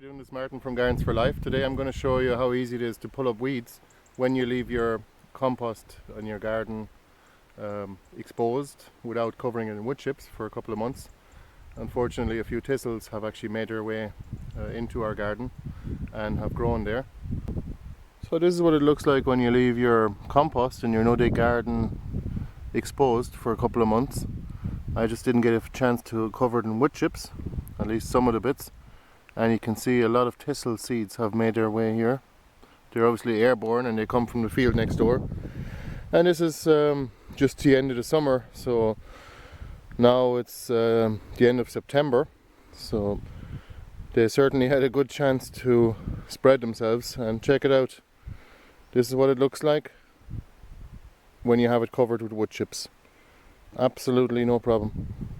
doing? This is Martin from Gardens for Life. Today I'm going to show you how easy it is to pull up weeds when you leave your compost in your garden exposed without covering it in wood chips for a couple of months. Unfortunately, a few thistles have actually made their way into our garden and have grown there. So this is what it looks like when you leave your compost in your no-dig garden exposed for a couple of months. I just didn't get a chance to cover it in wood chips, at least some of the bits. And you can see a lot of thistle seeds have made their way here. They're obviously airborne and they come from the field next door. And this is just the end of the summer, so now it's the end of September. So they certainly had a good chance to spread themselves. And check it out. This is what it looks like when you have it covered with wood chips. Absolutely no problem.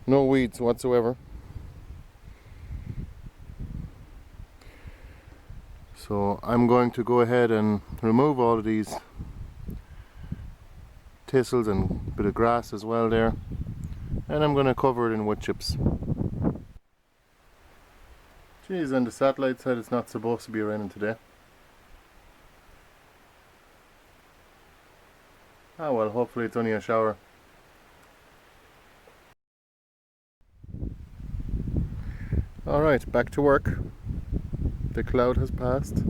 No weeds whatsoever. So I'm going to go ahead and remove all of these thistles and a bit of grass as well there, and I'm going to cover it in wood chips. Geez, and the satellite said it's not supposed to be raining today. Ah well, hopefully it's only a shower. Alright, back to work. The cloud has passed.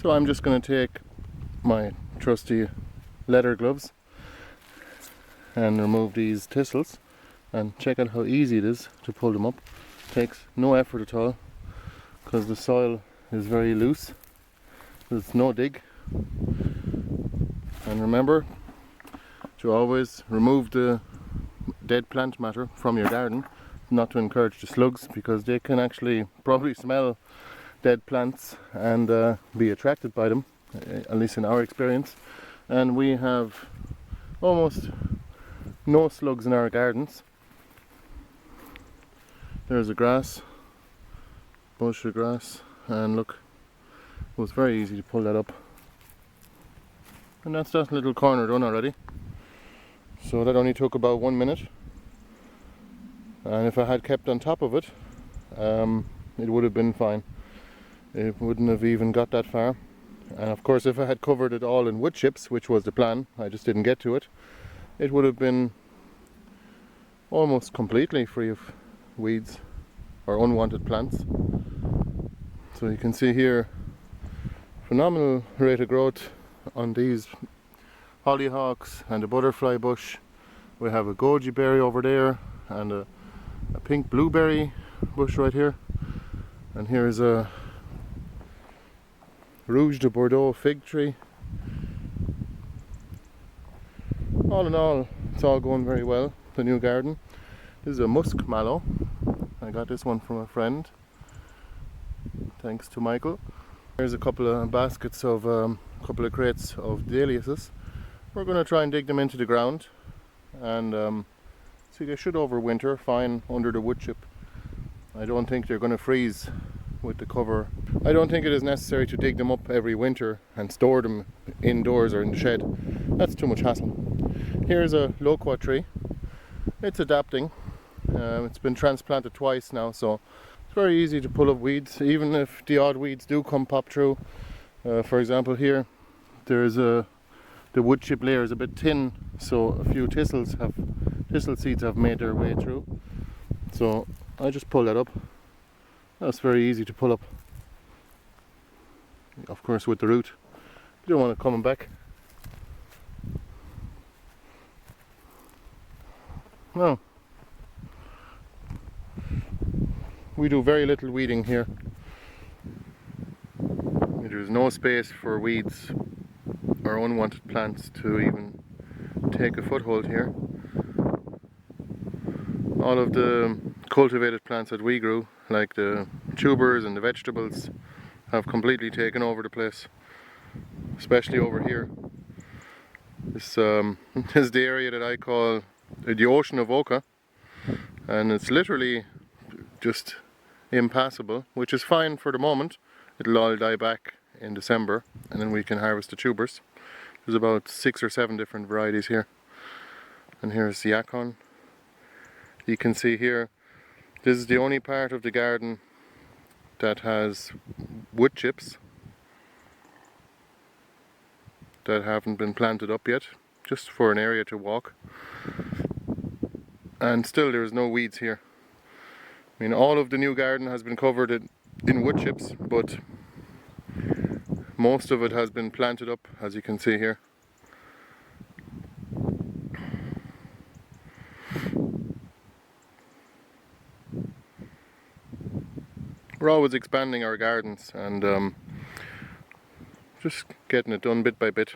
So I'm just going to take my trusty leather gloves and remove these thistles, and check out how easy it is to pull them up. Takes no effort at all because the soil is very loose. There's no dig. And remember to always remove the dead plant matter from your garden, not to encourage the slugs, because they can actually probably smell dead plants and be attracted by them, at least in our experience. And we have almost no slugs in our gardens. There's a grass, bush of grass, and look, it was very easy to pull that up. And that's that little corner done already. So that only took about 1 minute. And if I had kept on top of it, it would have been fine. It wouldn't have even got that far. And of course, if I had covered it all in wood chips, which was the plan, I just didn't get to it, it would have been almost completely free of weeds or unwanted plants. So you can see here, phenomenal rate of growth on these hollyhocks and the butterfly bush. We have a goji berry over there and a pink blueberry bush right here, and here is a Rouge de Bordeaux fig tree. All in all, it's all going very well, the new garden. This is a musk mallow. I got this one from a friend, thanks to Michael. Here's a couple of baskets of couple of crates of dahlias. We're going to try and dig them into the ground, and see, they should overwinter fine under the wood chip. I don't think they're going to freeze with the cover. I don't think it is necessary to dig them up every winter and store them indoors or in the shed. That's too much hassle. Here's a loquat tree. It's adapting. It's been transplanted twice now, so it's very easy to pull up weeds, even if the odd weeds do come pop through. For example, here there's the wood chip layer is a bit thin, so a few thistle seeds have made their way through. So I just pull that up. That's very easy to pull up. Of course, with the root, you don't want it coming back. No. We do very little weeding here. There's no space for weeds or unwanted plants to even take a foothold here. All of the cultivated plants that we grew, like the tubers and the vegetables, have completely taken over the place, especially over here. This is the area that I call the ocean of ochre, and it's literally just impassable, which is fine for the moment. It'll all die back in December, and then we can harvest the tubers. There's about 6 or 7 different varieties here. And here's the yacon. You can see here This is the only part of the garden that has wood chips that haven't been planted up yet, just for an area to walk. And still there's no weeds here. I mean, all of the new garden has been covered in wood chips, but most of it has been planted up, as you can see here. We're always expanding our gardens and just getting it done bit by bit.